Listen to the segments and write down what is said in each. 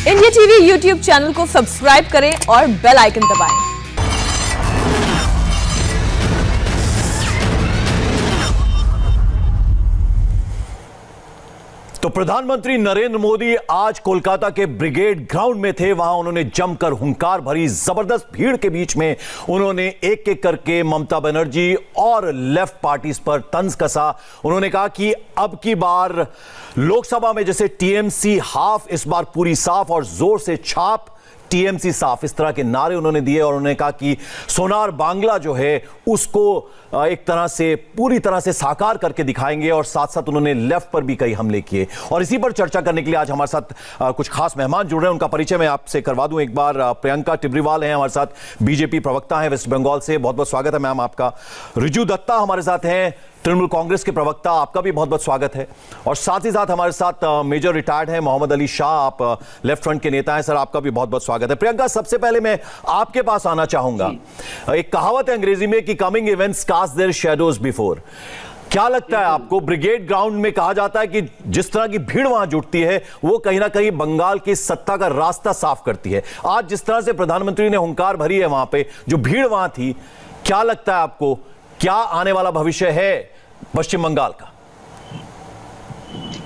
India TV YouTube channel को subscribe करें और बेल आइकन दबाएं। तो प्रधानमंत्री नरेंद्र मोदी आज कोलकाता के ब्रिगेड ग्राउंड में थे। वहां उन्होंने जमकर हुंकार भरी, जबरदस्त भीड़ के बीच में उन्होंने एक एक करके ममता बनर्जी और लेफ्ट पार्टीज पर तंज कसा। उन्होंने कहा कि अब की बार लोकसभा में जैसे टीएमसी हाफ, इस बार पूरी साफ और जोर से छाप, टीएमसी साफ, इस तरह के नारे उन्होंने दिए। और उन्होंने कहा कि सोनार बांग्ला जो है उसको एक तरह से पूरी तरह से साकार करके दिखाएंगे। और साथ साथ उन्होंने लेफ्ट पर भी कई हमले किए। और इसी पर चर्चा करने के लिए आज हमारे साथ कुछ खास मेहमान जुड़ रहे हैं। उनका परिचय मैं आपसे करवा दूं एक बार। प्रियंका टिब्रीवाल हैं हमारे साथ, बीजेपी प्रवक्ता हैं वेस्ट बंगाल से। बहुत बहुत स्वागत है मैम आपका। रिजू दत्ता हमारे साथ हैं, तृणमूल कांग्रेस के प्रवक्ता, आपका भी बहुत बहुत स्वागत है। और साथ ही साथ हमारे साथ मेजर रिटायर्ड हैं मोहम्मद अली शाह, आप लेफ्ट फ्रंट के नेता हैं सर, आपका भी बहुत बहुत स्वागत है। प्रियंका, सबसे पहले मैं आपके पास आना चाहूंगा। एक कहावत है अंग्रेजी में कि coming events cast their shadows before. क्या लगता है आपको, ब्रिगेड ग्राउंड में कहा जाता है कि जिस तरह की भीड़ वहां जुटती है वो कहीं ना कहीं बंगाल की सत्ता का रास्ता साफ करती है। आज जिस तरह से प्रधानमंत्री ने हुंकार भरी है वहां पे, जो भीड़ वहां थी, क्या लगता है आपको, क्या आने वाला भविष्य है पश्चिम बंगाल का?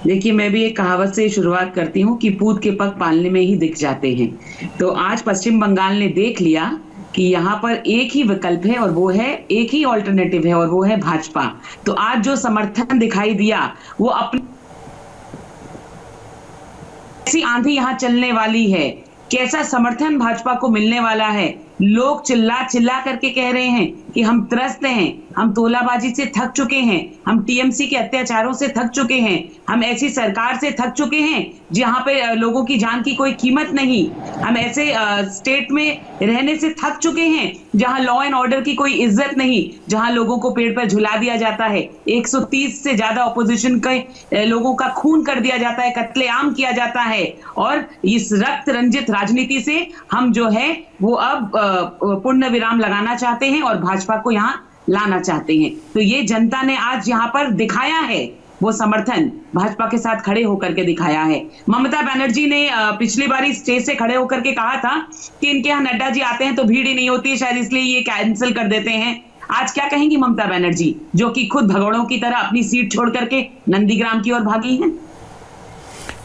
देखिए, मैं भी एक कहावत से शुरुआत करती हूँ कि पूत के पग पालने में ही दिख जाते हैं। तो आज पश्चिम बंगाल ने देख लिया कि यहाँ पर एक ही विकल्प है और वो है, एक ही ऑल्टरनेटिव है और वो है भाजपा। तो आज जो समर्थन दिखाई दिया वो अपनी ऐसी आंधी यहाँ चलने वाली है, कैसा समर्थन भाजपा को मिलने वाला है। लोग चिल्ला चिल्ला करके कह रहे हैं कि हम त्रस्त हैं, हम तोलाबाजी से थक चुके हैं, हम टीएमसी के अत्याचारों से थक चुके हैं, हम ऐसी सरकार से थक चुके हैं जहां पे लोगों की जान की कोई कीमत नहीं, हम ऐसे स्टेट में रहने से थक चुके हैं जहां लॉ एंड ऑर्डर की कोई इज्जत नहीं, जहां लोगों को पेड़ पर झुला दिया जाता है, 130 से ज्यादा ऑपोजिशन के लोगों का खून कर दिया जाता है, कत्लेआम किया जाता है। और इस रक्त रंजित राजनीति से हम जो है वो अब पूर्ण विराम लगाना चाहते हैं और भाजपा को यहाँ लाना चाहते हैं। तो ये जनता ने आज यहाँ पर दिखाया है, वो समर्थन भाजपा के साथ खड़े होकर के दिखाया है। ममता बनर्जी ने पिछली बार स्टेज से खड़े होकर के कहा था कि इनके यहाँ नड्डा जी आते हैं तो भीड़ ही नहीं होती, शायद इसलिए ये कैंसिल कर देते हैं। आज क्या कहेंगी ममता बनर्जी, जो कि खुद भगोड़ों की तरह अपनी सीट छोड़ करके नंदीग्राम की ओर भागी हैं?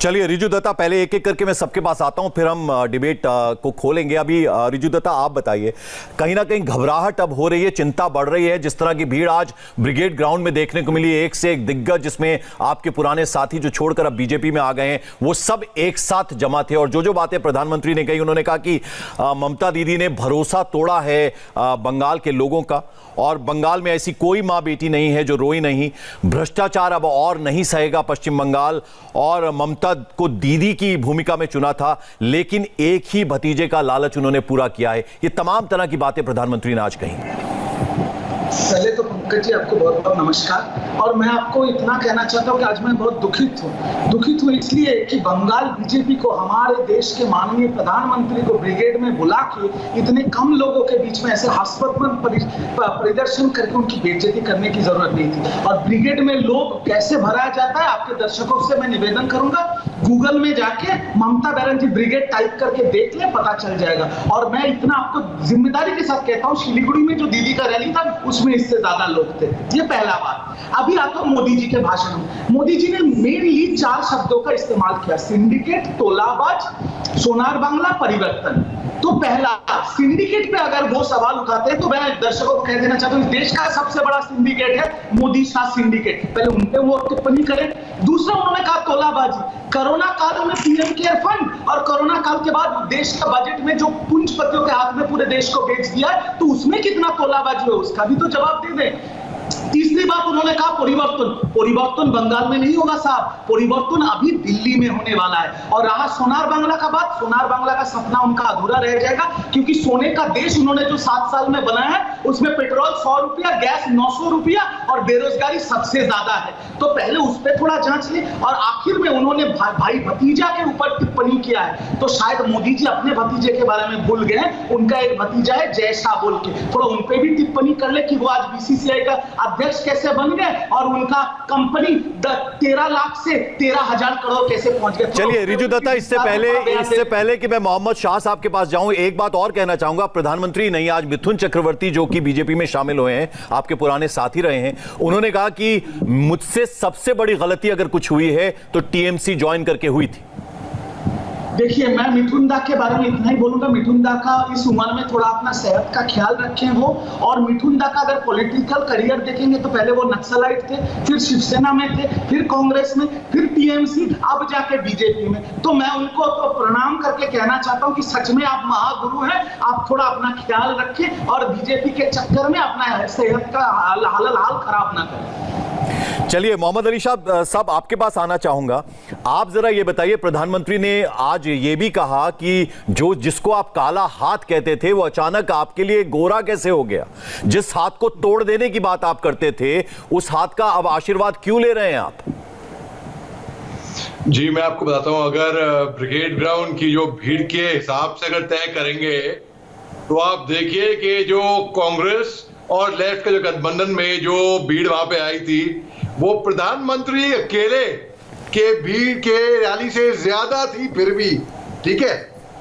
चलिए रिजू दत्ता, पहले एक एक करके मैं सबके पास आता हूं, फिर हम डिबेट को खोलेंगे। अभी रिजू दत्ता आप बताइए, कहीं ना कहीं घबराहट अब हो रही है, चिंता बढ़ रही है, जिस तरह की भीड़ आज ब्रिगेड ग्राउंड में देखने को मिली, एक से एक दिग्गज, जिसमें आपके पुराने साथी जो छोड़कर अब बीजेपी में आ गए हैं वो सब एक साथ जमा थे। और जो जो बातें प्रधानमंत्री ने कही, उन्होंने कहा कि ममता दीदी ने भरोसा तोड़ा है बंगाल के लोगों का, और बंगाल में ऐसी कोई माँ बेटी नहीं है जो रोई नहीं, भ्रष्टाचार अब और नहीं सहेगा पश्चिम बंगाल। और ममता को दीदी की भूमिका में चुना था, लेकिन एक ही भतीजे का लालच उन्होंने पूरा किया है। ये तमाम तरह की बातें प्रधानमंत्री ने आज कही। पहले तो पंकज जी आपको बहुत बहुत नमस्कार। और मैं आपको इतना कहना चाहता हूँ कि आज मैं बहुत दुखित हूँ इसलिए कि बंगाल बीजेपी को, हमारे देश के माननीय प्रधानमंत्री को ब्रिगेड में बुला के इतने कम लोगों के बीच में ऐसे हास्यास्पद प्रदर्शन करके उनकी बेइज्जती करने की जरूरत नहीं थी। और ब्रिगेड में लोग कैसे भराया जाता है, आपके दर्शकों से मैं निवेदन करूंगा, गूगल में जाके ममता बनर्जी ब्रिगेड टाइप करके देख ले, पता चल जाएगा। और मैं इतना आपको जिम्मेदारी के साथ कहता हूँ, शिलीगुड़ी में जो दीदी का रैली था उसमें इससे ज्यादा लोग थे। ये पहला बात। अभी आता हूं मोदी जी के भाषण में। मोदी जी ने मेनली 4 शब्दों का इस्तेमाल किया, सिंडिकेट, तोलाबाज, सोनार बांग्ला, परिवर्तन। तो पहला, सिंडिकेट पे अगर वो सवाल उठाते हैं तो मैं दर्शकों को कह देना चाहता हूं, देश का सबसे बड़ा सिंडिकेट है मोदी शाह सिंडिकेट, पहले उन पे वो टिप्पणी करें। दूसरा, उन्होंने कहा तोलाबाजी। कोरोना काल में पीएम केयर फंड और कोरोना काल के बाद देश का बजट में जो पूंजीपतियों के हाथ में पूरे देश को बेच दिया है, तो उसमें कितना तोलाबाजी है उसका भी तो जवाब दे दें। तीसरी बात, उन्होंने कहा परिवर्तन बंगाल में नहीं होगा साहब, परिवर्तन अभी दिल्ली में होने वाला है। और रहा सोनार बांग्ला का बात, सोनार बांग्ला का सपना उनका अधूरा रह जाएगा, क्योंकि सोने का देश उन्होंने जो 7 साल में बनाया है उसमें पेट्रोल 100 रुपया, गैस 900 रुपया और बेरोजगारी सबसे ज्यादा है। तो पहले उस पर थोड़ा जांच ले। और आखिर में उन्होंने भाई भतीजा के ऊपर टिप्पणी टिप्पणी किया है, तो शायद मोदी जी अपने भतीजे के बारे में भूल गए। उनका एक भतीजा है जय शाह बोल के, थोड़ा उन पे भी टिप्पणी कर ले कि वो आज बीसीसीआई का अध्यक्ष कैसे बन गए और उनका कंपनी 13 लाख से 13,000 करोड़ कैसे पहुंच गए। चलिए रिजू दत्ता, इससे पहले कि मैं मोहम्मद शाह साहब के पास जाऊं, एक बात और कहना चाहूंगा। प्रधानमंत्री नहीं, आज मिथुन चक्रवर्ती जो कि बीजेपी में शामिल हुए हैं, आपके पुराने साथी रहे हैं, उन्होंने कहा कि मुझसे सबसे बड़ी गलती अगर कुछ हुई है तो टीएमसी ज्वाइन करके हुई थी। देखिए, मैं मिथुन दा के बारे में इतना ही बोलूंगा, मिथुन दा का इस उम्र में थोड़ा अपना सेहत का ख्याल रखें वो। और मिथुन दा का अगर पॉलिटिकल करियर देखेंगे तो पहले वो नक्सलाइट थे, फिर शिवसेना में थे, फिर कांग्रेस में, फिर टीएमसी, अब जाके बीजेपी में। तो मैं उनको तो प्रणाम करके कहना चाहता हूं कि सच में आप महागुरु हैं। आप थोड़ा अपना ख्याल रखें और बीजेपी के चक्कर में अपना सेहत का हाल खराब ना करें। चलिए मोहम्मद अली साहब आपके पास आना चाहूंगा। आप जरा ये बताइए, प्रधानमंत्री ने आज ये भी कहा कि जिसको आप काला हाथ कहते थे वो अचानक आपके लिए गोरा कैसे हो गया? जिस हाथ को तोड़ देने की बात आप करते थे, उस हाथ का अब आशीर्वाद क्यों ले रहे हैं आप? जी मैं आपको बताता हूं, अगर ब्रिगेड ग्राउंड की जो भीड़ के हिसाब से अगर तय करेंगे तो आप देखिए कि जो कांग्रेस और लेफ्ट के जो गठबंधन में जो भीड़ वहां पे आई थी, वो प्रधानमंत्री अकेले के भीड़ के रैली से ज्यादा थी फिर भी, ठीक है।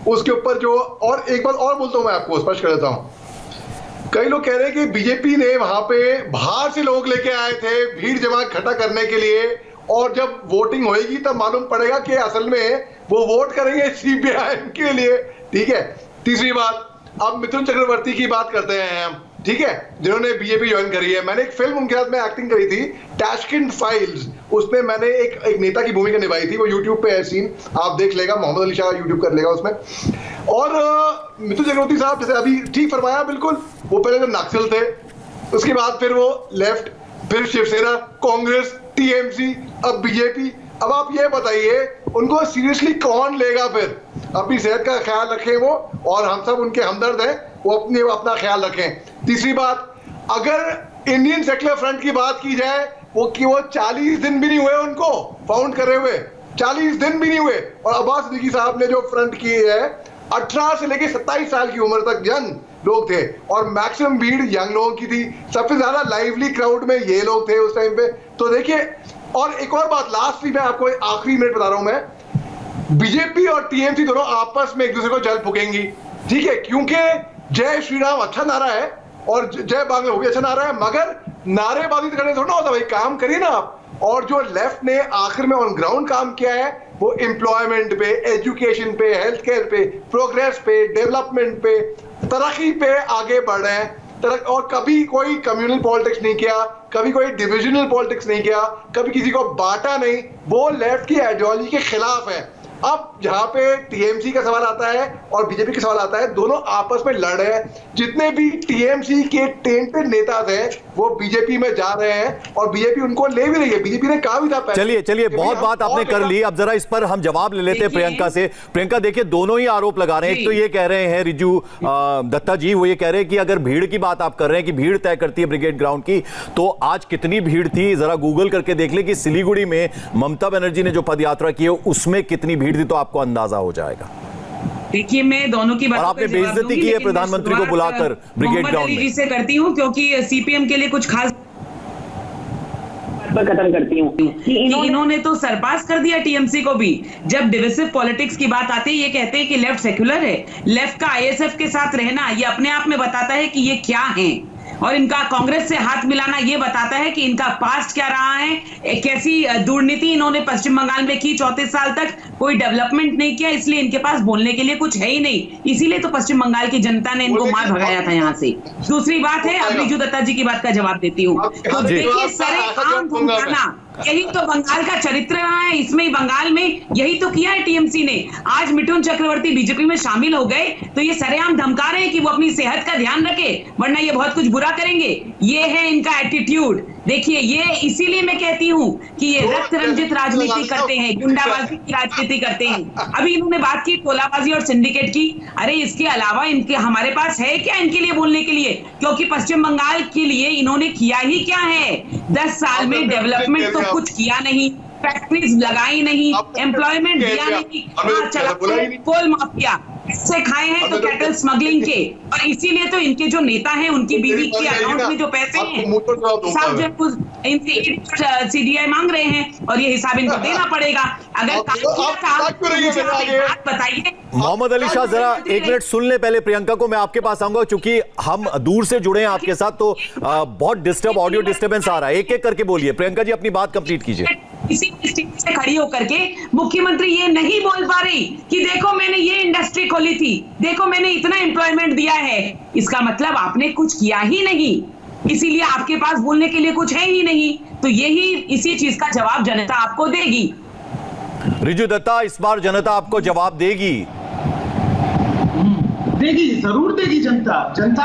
उसके ऊपर जो, और एक बात और बोलता हूं, मैं आपको स्पष्ट कर देता हूं। कई लोग कह रहे हैं कि बीजेपी ने वहां पे बाहर से लोग लेके आए थे भीड़ जमा इकट्ठा करने के लिए, और जब वोटिंग होएगी तब मालूम पड़ेगा कि असल में वो वोट करेंगे सीपीआईएम के लिए, ठीक है। तीसरी बात, अब मिथुन चक्रवर्ती की बात करते हैं हम, ठीक है, जिन्होंने बीजेपी ज्वाइन करी है। मैंने एक फिल्म उनके साथ में एक्टिंग करी थी, टैशकेंट फाइल्स, उसमें मैंने एक नेता की भूमिका निभाई थी। वो यूट्यूब पे है सीन, आप देख लेगा, मोहम्मद अली शाह यूट्यूब कर लेगा उसमें। और मिथुन चक्रवर्ती साहब जैसे अभी ठीक फरमाया, बिल्कुल, वो पहले तो नक्सल थे, उसके बाद फिर वो लेफ्ट, फिर शिवसेना, कांग्रेस, टीएमसी, अब बीजेपी। अब आप ये बताइए उनको सीरियसली कौन लेगा फिर? अपनी सेहत का ख्याल रखें वो, और हम सब उनके हमदर्द हैं, वो अपना ख्याल रखें। तीसरी बात, अगर इंडियन सेक्युलर फ्रंट की बात की जाए, वो 40 दिन भी नहीं हुए उनको फाउंड करे हुए, 40 दिन भी नहीं हुए। और अब्बास सिद्दीकी साहब ने जो फ्रंट की है, 18 से लेकर 27 साल की उम्र तक यंग लोग थे, और मैक्सिमम भीड़ यंग लोगों की थी। सबसे ज्यादा लाइवली क्राउड में ये लोग थे उस टाइम पे। तो देखिए, और एक और बात लास्टली मैं आपको आखिरी मिनट बता रहा हूं, मैं बीजेपी और टीएमसी दोनों आपस में एक दूसरे को जल फूकेंगी, ठीक है, क्योंकि जय श्री राम अच्छा नारा है और जय बांग्ला वो भी अच्छा नारा है, मगर नारेबाजी तो करने थोड़ा होता भाई, काम करिए ना आप। और जो लेफ्ट ने आखिर में ऑन ग्राउंड काम किया है, वो एम्प्लॉयमेंट पे, एजुकेशन पे, हेल्थ केयर पे, प्रोग्रेस पे, डेवलपमेंट पे, तरक्की पे आगे बढ़ रहे हैं। और कभी कोई कम्युनल पॉलिटिक्स नहीं किया, कभी कोई डिविजनल पॉलिटिक्स नहीं किया, कभी किसी को बांटा नहीं। वो लेफ्ट की आइडियोलॉजी के खिलाफ है। अब जहां पे टीएमसी का सवाल आता है और बीजेपी का सवाल आता है, दोनों आपस में लड़ रहे हैं। जितने भी टीएमसी के टेंटेड नेता थे वो बीजेपी में जा रहे हैं, और बीजेपी उनको ले भी रही है। बीजेपी ने कहा भी था पहले। चलिए बहुत बात आपने कर ली, अब जरा इस पर हम जवाब ले लेते हैं प्रियंका से। प्रियंका, देखिए दोनों ही आरोप लगा रहे हैं। एक तो ये कह रहे हैं रिजू दत्ता जी, वो ये कह रहे हैं कि अगर भीड़ की बात आप कर रहे हैं कि भीड़ तय करती है ब्रिगेड ग्राउंड की, तो आज कितनी भीड़ थी जरा गूगल करके देख ले कि सिलीगुड़ी में ममता बनर्जी ने जो पदयात्रा की है उसमें कितनी भीड़ थी, तो आपको अंदाजा हो जाएगा। देखिए, मैं दोनों की बातों और आपने बेइज्जती की है प्रधानमंत्री को बुलाकर ब्रिगेड ग्राउंड में। जी से करती हूँ, क्योंकि सीपीएम के लिए कुछ खास खत्म करती हूँ कि इन्होंने तो सरपास कर दिया टीएमसी को भी। जब डिविसिव पॉलिटिक्स की बात आती है, ये कहते हैं कि लेफ्ट सेक्युलर है। लेफ्ट का आईएसएफ के साथ रहना ये अपने आप में बताता है कि ये क्या है, और इनका कांग्रेस से हाथ मिलाना ये बताता है कि इनका पास्ट क्या रहा है, कैसी दुर्नीति इन्होंने पश्चिम बंगाल में की। 34 साल तक कोई डेवलपमेंट नहीं किया, इसलिए इनके पास बोलने के लिए कुछ है ही नहीं। इसीलिए तो पश्चिम बंगाल की जनता ने इनको मार भगाया था यहाँ से। दूसरी बात है, अब रिजू दत्ता जी की बात का जवाब देती हूँ। तो देखिए, सरेआम धमकाना, यही तो बंगाल का चरित्र रहा है। इसमें बंगाल में यही तो किया है टीएमसी ने। आज मिथुन चक्रवर्ती बीजेपी में शामिल हो गए तो ये सरेआम धमका रहे हैं कि वो अपनी सेहत का ध्यान रखे, वरना ये बहुत कुछ बुरा करेंगे। ये है इनका एटीट्यूड। देखिए, ये इसीलिए मैं कहती हूँ कि ये रक्त रंजित राजनीति करते हैं, गुंडाबाजी की राजनीति करते हैं। अभी इन्होंने बात की टोलाबाजी और सिंडिकेट की। अरे इसके अलावा इनके हमारे पास है क्या इनके लिए बोलने के लिए? क्योंकि पश्चिम बंगाल के लिए इन्होंने किया ही क्या है? 10 साल में डेवलपमेंट तो कुछ किया नहीं। फैक्ट्रीज लगाई नहीं, आपको एम्प्लॉयमेंट कह दिया दिया। नहीं, हमें हाँ चला बोला ही नहीं। कोल माफिया इससे खाए हैं तो कैटल स्मगलिंग के, और इसीलिए तो इनके जो नेता हैं उनकी बीवी के अकाउंट में जो पैसे हैं हिसाब जो इनसे सीडीआई मांग रहे हैं और ये हिसाब इनको देना पड़ेगा। अगर काम किया था तो मुझे आप एक बात बताइए। मोहम्मद अली शाह, जरा एक मिनट सुन ले पहले प्रियंका को। मैं आपके पास आऊंगा क्योंकि हम दूर से जुड़े हैं आपके साथ, तो बहुत ऑडियो डिस्टर्बेंस आ रहा है। एक एक करके बोलिए प्रियंका जी, अपनी बात कंप्लीट कीजिए। इसी स्थिति से खड़ी होकर के मुख्यमंत्री ये नहीं बोल पा रही कि देखो मैंने ये इंडस्ट्री खोली थी, देखो मैंने इतना एम्प्लॉयमेंट दिया है, इसका मतलब आपने कुछ किया ही नहीं, इसीलिए आपके पास बोलने के लिए कुछ है ही नहीं। तो यही इसी चीज का जवाब जनता आपको देगी। रिजू दत्ता, इस बार जनता आपको जवाब देगी? देगी, जरूर देगी जनता। जनता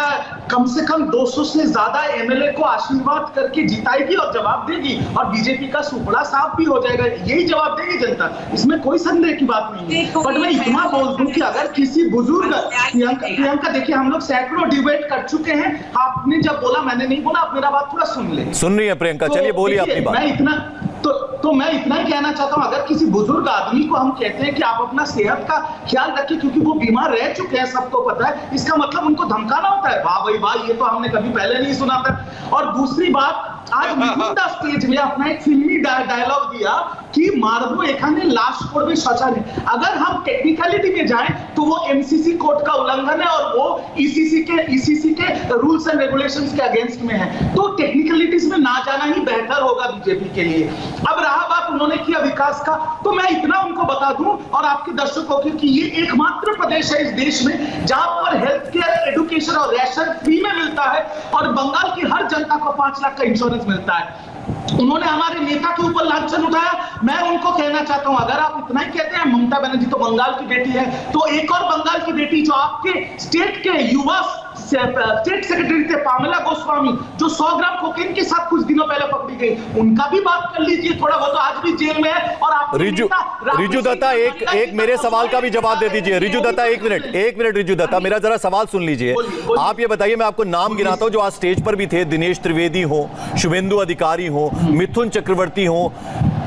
कम से कम 200 से ज्यादा एमएलए को आशीर्वाद करके जिताएगी और जवाब देगी, और बीजेपी का सुपड़ा साफ भी हो जाएगा। यही जवाब देगी जनता, इसमें कोई संदेह की बात नहीं है। बट मैं इतना बोल दूं कि अगर किसी बुजुर्ग, प्रियंका देखिए, हम लोग सैकड़ों डिबेट कर चुके हैं, आपने जब बोला मैंने नहीं बोला, आप मेरा बात थोड़ा सुन ले। सुन रही है प्रियंका, चलिए बोलिए अपनी बात। मैं इतना ही कहना चाहता हूं, अगर किसी बुजुर्ग आदमी को हम कहते हैं कि आप अपना सेहत का ख्याल रखिए क्योंकि वो बीमार रह चुके हैं, सबको पता है, इसका मतलब उनको धमकाना होता है? वाह भाई वाह, ये तो हमने कभी पहले नहीं सुना था। और दूसरी बात, आज मुकुंदा स्टेज में अपना एक फिल्मी डायलॉग दिया कि मारबो एखाने लाश पड़বে शौचालय। अगर हम टेक्निकलिटी में जाएं तो वो एमसीसी कोड का उल्लंघन है और वो ईसीसी के रूल्स एंड रेगुलेशंस के अगेंस्ट में है। तो टेक्निकलिटीज में ना जाना ही बेहतर होगा बीजेपी के लिए। अब रहा बात उन्होंने किया विकास का, तो मैं इतना उनको बता दूं और आपके दर्शकों को कि ये एकमात्र प्रदेश है इस देश में जहां पर हेल्थ केयर, एजुकेशन और राशन फ्री में मिलता है और बंगाल की हर जनता को 5 लाख का इंश्योरेंस मिलता है। उन्होंने हमारे नेता के ऊपर लांछन उठाया। मैं उनको कहना चाहता हूं, अगर आप इतना ही कहते हैं ममता बनर्जी तो बंगाल की बेटी है, तो एक और बंगाल की बेटी जो आपके स्टेट के युवा स्टेट सेक्रेटरी थे पामेला गोस्वामी, जो 100 ग्राम कोकेन के साथ कुछ दिनों पहले पकड़ी गई, उनका भी बात कर लीजिए थोड़ा। वो तो आज भी जेल में है। और आप रिजू दत्ता, एक मेरे सवाल का भी जवाब दे दीजिए। रिजू दत्ता, एक मिनट रिजू दत्ता, मेरा जरा सवाल सुन लीजिए। आप ये बताइए, मैं आपको नाम गिनाता हूं जो आज स्टेज पर भी थे, दिनेश त्रिवेदी हो, शुभेंदु अधिकारी हो, मिथुन चक्रवर्ती हो,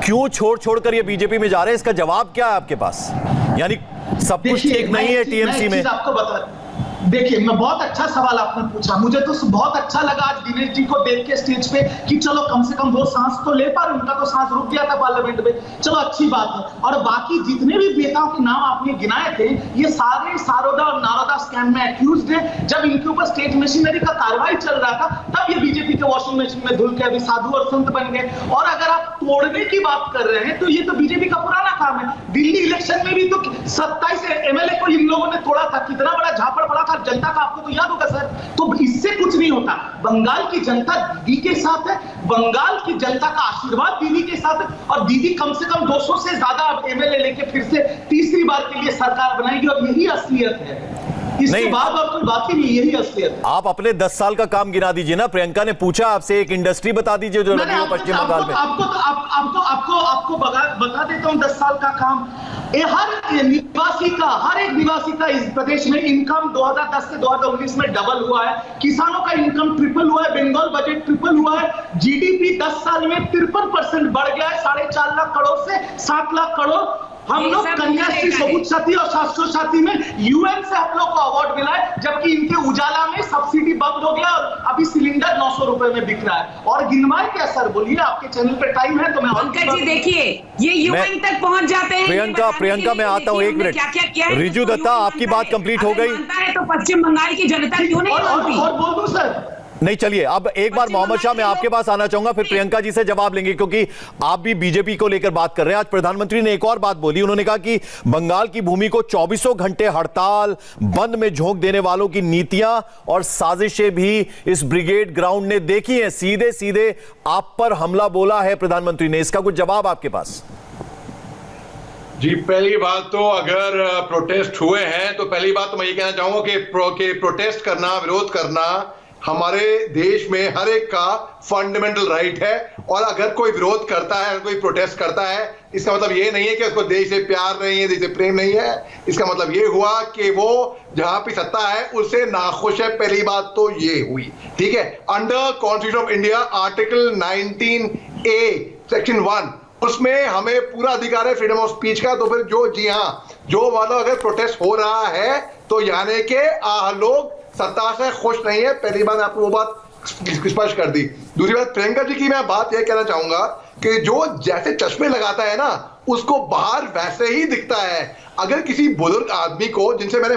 क्यों छोड़ कर ये बीजेपी में जा रहे हैं? इसका जवाब क्या है आपके पास? यानी सब कुछ ठीक नहीं है टीएमसी में? आपको बता, देखिए, मैं बहुत अच्छा सवाल आपने पूछा। मुझे तो बहुत अच्छा लगा आज दिनेश जी को देख के स्टेज पे कि चलो कम से कम वो सांस तो ले पा रहे, उनका तो सांस रुक गया था पार्लियामेंट में, चलो अच्छी बात है। और बाकी जितने भी नेताओं के नाम आपने गिनाए थे, ये सारे सारोदा और नारोदा स्कैम में एक्यूज्ड हैं। जब इनके ऊपर स्टेट मशीनरी का कार्रवाई चल रहा था, तब ये बीजेपी के वॉशिंग मशीन में धुल के अभी साधु और संत बन गए। और अगर आप तोड़ने की बात कर रहे हैं तो ये तो बीजेपी का पुराना काम है। दिल्ली इलेक्शन में भी तो 27 एमएलए को इन लोगों ने तोड़ा था, कितना बड़ा झापड़ पड़ा था जनता का, आपको तो याद होगा सर। तो इससे कुछ नहीं होता। बंगाल की जनता दीदी के साथ है, बंगाल की जनता का आशीर्वाद दीदी के साथ है, और दीदी कम से कम 200 से ज्यादा एमएलए लेके फिर से तीसरी बार के लिए सरकार बनाएगी, और यही असलियत है। इसके बाद और कोई बात ही नहीं, यही असलियत है। आप अपने 10 साल का काम गिना दीजिए ना। प्रियंका ने पूछा आपसे, एक इंडस्ट्री बता दीजिए जो लगी हो पश्चिम बंगाल में। आपको बता देता हूं 10 साल का काम। हर एक निवासी का इस प्रदेश में इनकम 2010 से 2019 में डबल हुआ है। किसानों का इनकम ट्रिपल हुआ है, बंगाल बजट ट्रिपल हुआ है। जीडीपी 10 साल में 53% बढ़ गया है, 4.5 लाख करोड़ से 7 लाख करोड़। हम लोग कन्याश्री, सबूत साथी और शास्त्रों साथी में यूएन से हम लोग को अवार्ड मिला है, जबकि इनके उजाला में सब्सिडी बंद हो गया और अभी सिलेंडर 900 रुपए में बिक रहा है। और गिनवाए क्या सर? बोलिए, आपके चैनल पे टाइम है तो मैं पंकज जी देखिए, ये यूएन तक पहुंच जाते हैं। प्रियंका मैं आता हूं, एक मिनट। रिजू दत्ता, आपकी बात कंप्लीट हो गई तो पश्चिम बंगाल की जनता क्यों नहीं मानती? और बोल दूं सर, नहीं, चलिए अब एक बार मोहम्मद शाह मैं आपके पास आना चाहूंगा, फिर प्रियंका जी से जवाब लेंगे क्योंकि आप भी बीजेपी को लेकर बात कर रहे हैं। आज प्रधानमंत्री ने एक और बात बोली, उन्होंने कहा कि बंगाल की भूमि को 24 घंटे हड़ताल, बंद में झोंक देने वालों की नीतियां और साजिशें भी इस ब्रिगेड ग्राउंड ने देखी हैं। सीधे सीधे आप पर हमला बोला है प्रधानमंत्री ने, इसका कुछ जवाब आपके पास? जी, पहली बात तो अगर प्रोटेस्ट हुए हैं तो पहली बात तो मैं ये कहना चाहूंगा कि प्रोटेस्ट करना, विरोध करना हमारे देश में हर एक का फंडामेंटल राइट है। और अगर कोई विरोध करता है, कोई प्रोटेस्ट करता है, इसका मतलब ये नहीं है कि उसको देश से प्यार नहीं है, देश से प्रेम नहीं है। इसका मतलब ये हुआ कि वो जहां पे सत्ता है उससे नाखुश है। पहली बात तो ये हुई, ठीक है। Under constitution of India article 19A section 1 उसमें हमें पूरा अधिकार है फ्रीडम ऑफ स्पीच का। तो फिर जी हाँ, जो वाला अगर प्रोटेस्ट हो रहा है तो यानी कि लोग सत्ता से खुश नहीं है। पहली बात आपको वो बात स्पष्ट कर दी। दूसरी बात प्रियंका जी की मैं बात यह कहना चाहूंगा कि जो जैसे चश्मे लगाता है ना, उसको बाहर वैसे ही दिखता है। अगर किसी बुजुर्ग आदमी को, जिनसे मैं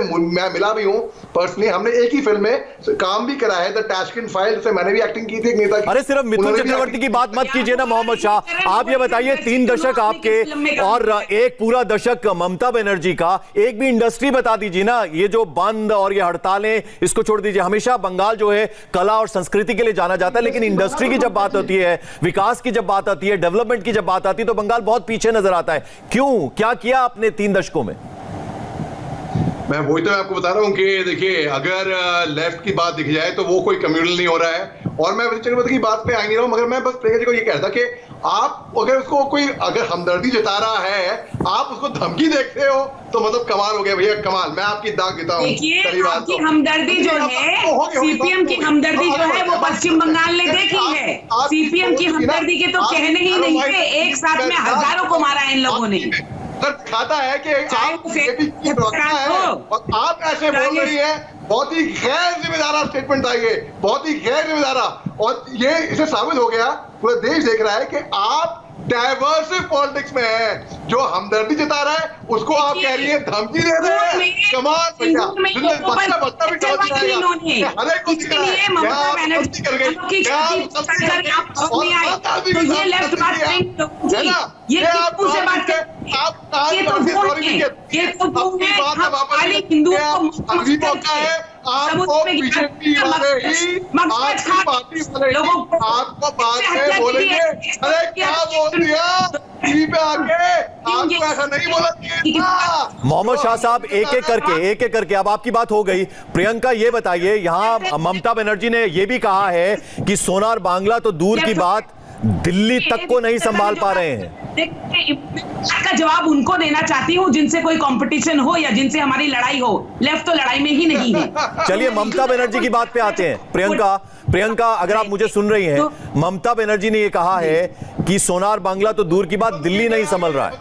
मिला भी हूं पर्सनली, हमने एक ही फिल्म में काम भी करा है, द टैशकिन फाइल, जिसमें मैंने भी एक्टिंग की थी एक नेता की। अरे सिर्फ मिथुन चक्रवर्ती की बात मत कीजिए ना मोहम्मद शाह। आप ये बताइए 3 दशक आपके और एक पूरा दशक ममता बनर्जी का, एक भी इंडस्ट्री बता दीजिए ना। ये जो बंद और ये हड़तालें, इसको छोड़ दीजिए। हमेशा बंगाल जो है कला और संस्कृति के लिए जाना जाता है, लेकिन इंडस्ट्री की जब बात होती है, विकास की जब बात आती है, डेवलपमेंट की जब बात आती है, तो बंगाल बहुत पीछे नजर आता है। क्यों, क्या किया आपने 3 दशकों में? मैं वही तो आपको बता रहा हूं कि देखिए, अगर लेफ्ट की बात दिख जाए तो वो कोई कम्युनल नहीं हो रहा है। और मैं विजय चक्रवर्ती की बात पे आ नहीं रहा हूं, मगर मैं बस प्रियंका जी को ये कहता कि आप अगर उसको कोई अगर हमदर्दी जता रहा है, आप उसको धमकी देखते हो तो मतलब कमाल हो गया भैया, कमाल। मैं आपकी दाग देता हूं। देखिए, आपकी हमदर्दी जो है, सीपीएम की हमदर्दी जो है वो पश्चिम बंगाल ने देखी है। सीपीएम की हमदर्दी के तो कहने ही नहीं थे, एक साथ में हजारों को मारा इन लोगों ने। दिखाता है कि आप है और आप ऐसे बोल रही है। बहुत ही गैर जिम्मेदार स्टेटमेंट था ये, बहुत ही गैर जिम्मेदार। और ये इसे साबित हो गया, पूरा देश देख रहा है कि आप डाइवर्सिव पॉलिटिक्स में है। जो हमदर्दी जता रहा है उसको आप कह रही है धमकी दे रहे हैं। कमाल भैया, बच्चा भी डर जाएगा। हर एक को दिख रहा है ये किसको से बात कर, ये तो वो है, ये तो वो है, हम खाली हिंदुओं को अभी मौका है आपको बीजेपी वाले ही आपकी पार्टी वाले ही आपको बाद में बोलेंगे अरे क्या बोल दिया टीवी पे आके, आपको ऐसा नहीं बोला चाहिए। मोहम्मद शाह साहब, एक एक करके अब आपकी बात हो गई। प्रियंका ये बताइए, यहाँ ममता बनर्जी ने ये भी कहा है कि सोनार बांग्ला तो दूर की बात, दिल्ली तक को नहीं संभाल पा रहे हैं। का जवाब उनको देना चाहती हूँ जिनसे कोई कंपटीशन हो या जिनसे हमारी लड़ाई हो। लेफ्ट तो लड़ाई में ही नहीं है। चलिए ममता बनर्जी की बात पे आते हैं। प्रियंका, अगर आप मुझे सुन रही हैं, ममता बनर्जी ने ये कहा है कि सोनार बांग्ला तो दूर की बात, दिल्ली नहीं संभल रहा है।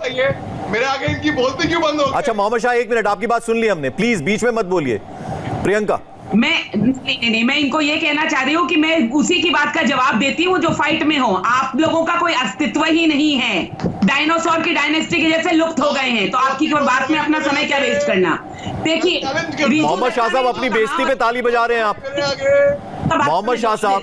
मेरे आगे इनकी बोलती क्यों बंद हो गई? अच्छा मोहम्मद शाह, 1 मिनट, आपकी बात सुन ली हमने, प्लीज बीच में मत बोलिए। प्रियंका, मैं इनको ये कहना चाह रही हूँ कि मैं उसी की बात का जवाब देती हूँ जो फाइट में हो। आप लोगों का कोई अस्तित्व ही नहीं है, डायनासोर की डायनेस्टी के जैसे लुप्त हो गए हैं, तो आपकी कोई बात में अपना समय क्या वेस्ट करना। देखिए मोहम्मद शाह साहब अपनी बेइज्जती पे ताली बजा रहे हैं आप। मोहम्मद शाह साहब,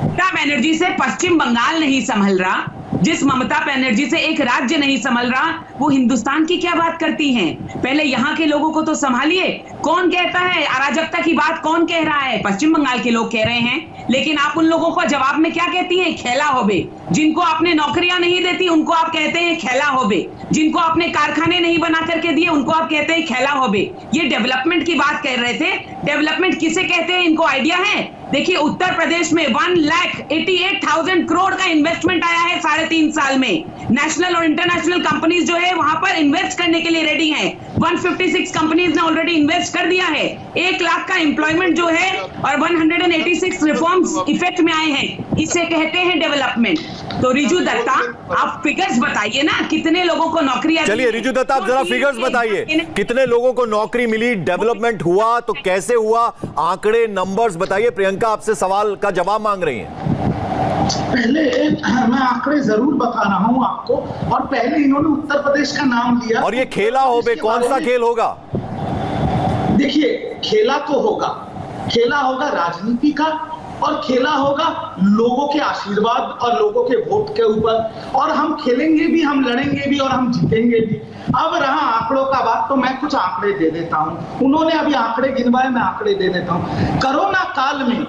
ममता बनर्जी से पश्चिम बंगाल नहीं संभल रहा, जिस ममता बनर्जी से एक राज्य नहीं संभल रहा, वो हिंदुस्तान की क्या बात करती हैं? पहले यहाँ के लोगों को तो संभालिए। कौन कहता है अराजकता की बात, कौन कह रहा है? पश्चिम बंगाल के लोग कह रहे हैं, लेकिन आप उन लोगों को जवाब में क्या कहती हैं? खेला होबे। जिनको आपने नौकरियां नहीं देती उनको आप कहते हैं खेला होबे, जिनको आपने कारखाने नहीं बना करके दिए उनको आप कहते हैं खेला होबे। ये डेवलपमेंट की बात कर रहे थे। डेवलपमेंट किसे कहते हैं, इनको आइडिया है? देखिए उत्तर प्रदेश में 1,88,000 करोड़ का इन्वेस्टमेंट आया है 3.5 साल में। नेशनल और इंटरनेशनल कंपनीज जो है वहां पर इन्वेस्ट करने के लिए रेडी हैं। 156 कंपनीज ने ऑलरेडी इन्वेस्ट कर दिया है। 1 लाख का एम्प्लॉयमेंट जो है और 186 रिफॉर्म्स इफेक्ट में आए हैं। इसे कहते हैं डेवलपमेंट। तो रिजू दत्ता, आप फिगर्स बताइए ना, कितने लोगों को नौकरियां। चलिए रिजू दत्ता, आप जरा फिगर्स बताइए, कितने लोगों को नौकरी मिली, डेवलपमेंट हुआ तो कैसे हुआ, आंकड़े, नंबर्स बताइए। प्रियंका आपसे सवाल का जवाब मांग रही हैं। पहले मैं आंकड़े जरूर बता रहा हूं आपको, और पहले इन्होंने उत्तर प्रदेश का नाम लिया। और ये खेला हो बे, कौन सा खेल होगा? देखिए खेला तो होगा, खेला होगा राजनीति का, और खेला होगा लोगों के आशीर्वाद और लोगों के वोट के ऊपर। और हम खेलेंगे भी, हम लड़ेंगे भी और हम जीतेंगे भी। अब रहा आंकड़ों का बात, तो मैं कुछ आंकड़े दे देता हूं। उन्होंने अभी आंकड़े गिनवाए, मैं आंकड़े दे देता हूं। कोरोना काल में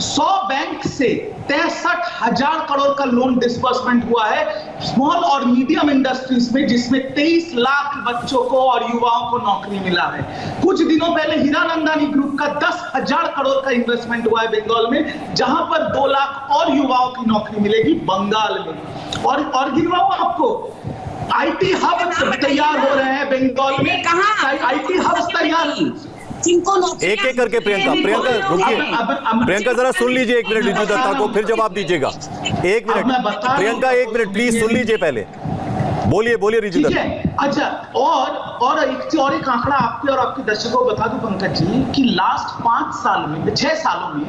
100 बैंक से 63,000 करोड़ का लोन डिस्बर्समेंट हुआ है स्मॉल और मीडियम इंडस्ट्रीज में, जिसमें 23 लाख बच्चों को और युवाओं को नौकरी मिला है। कुछ दिनों पहले हीरानंदानी ग्रुप का 10,000 करोड़ का इन्वेस्टमेंट हुआ है बंगाल में, जहां पर 2 लाख और युवाओं की नौकरी मिलेगी बंगाल में। और गिनवाऊं आपको, आईटी हब तैयार हो रहे हैं बंगाल में। कहां आईटी हब तैयार, जिनको एक एक करके प्रियंका रुकिए, प्रियंका जरा सुन लीजिए 1 मिनट रिजू दत्ता को, फिर जवाब दीजिएगा। 1 मिनट प्रियंका, 1 मिनट प्लीज सुन लीजिए पहले, बोलिए रिजू दत्ता। अच्छा, और एक आंकड़ा आपके और आपके दर्शकों को बता दूं पंकज जी कि लास्ट 6 सालों में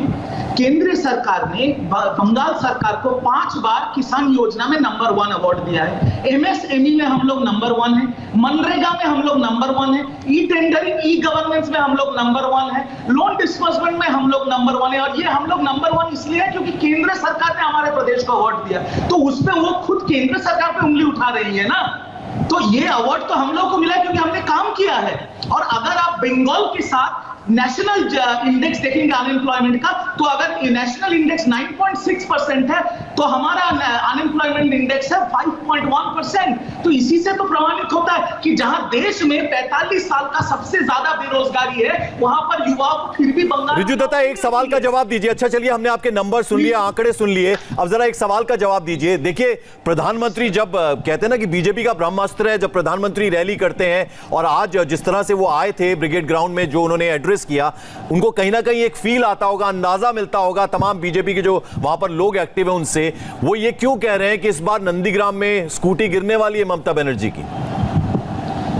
केंद्र सरकार ने बंगाल सरकार को 5 बार किसान योजना में नंबर 1 अवार्ड दिया है। एमएसएमई में हम लोग नंबर 1 है, मनरेगा में हम लोग नंबर 1 है, ई टेंडरिंग, ई गवर्नेंस में हम लोग नंबर 1 है, लोन डिस्बर्समेंट में हम लोग नंबर 1 है। और ये हम लोग नंबर 1 इसलिए है क्योंकि केंद्र सरकार ने हमारे प्रदेश को अवार्ड दिया, तो उसपे वो खुद केंद्र सरकार पे उंगली उठा रही है ना। तो ये अवार्ड तो हम लोग को मिला क्योंकि हमने काम किया है। और अगर आप बंगाल के साथ नेशनल इंडेक्स देखेंगे अनएम्प्लॉयमेंट का, तो अगर नेशनल इंडेक्स 9.6% है तो हमारा अनएम्प्लॉयमेंट इंडेक्स है 5.1%। तो इसी से तो प्रमाणित होता है कि जहां देश में 45 साल का सबसे ज्यादा बेरोजगारी है, वहां पर युवाओं को फिर भी बंगाल। रिजू दत्ता, एक सवाल का जवाब दीजिए। अच्छा चलिए, हमने आपके नंबर सुन लिए, आंकड़े सुन लिए, अब जरा एक सवाल का जवाब दीजिए। देखिए, प्रधानमंत्री जब कहते हैं ना कि बीजेपी का ब्रह्मास्त्र है, जब प्रधानमंत्री रैली करते हैं, और आज जिस तरह से वो आए थे ब्रिगेड ग्राउंड में, जो उन्होंने एड्रेस किया, उनको कहीं ना कहीं एक फील आता होगा, अंदाजा मिलता होगा तमाम बीजेपी के जो वहां पर लोग एक्टिव हैं उनसे, वो ये क्यों कह रहे हैं कि इस बार नंदीग्राम में स्कूटी गिरने वाली है ममता बनर्जी की?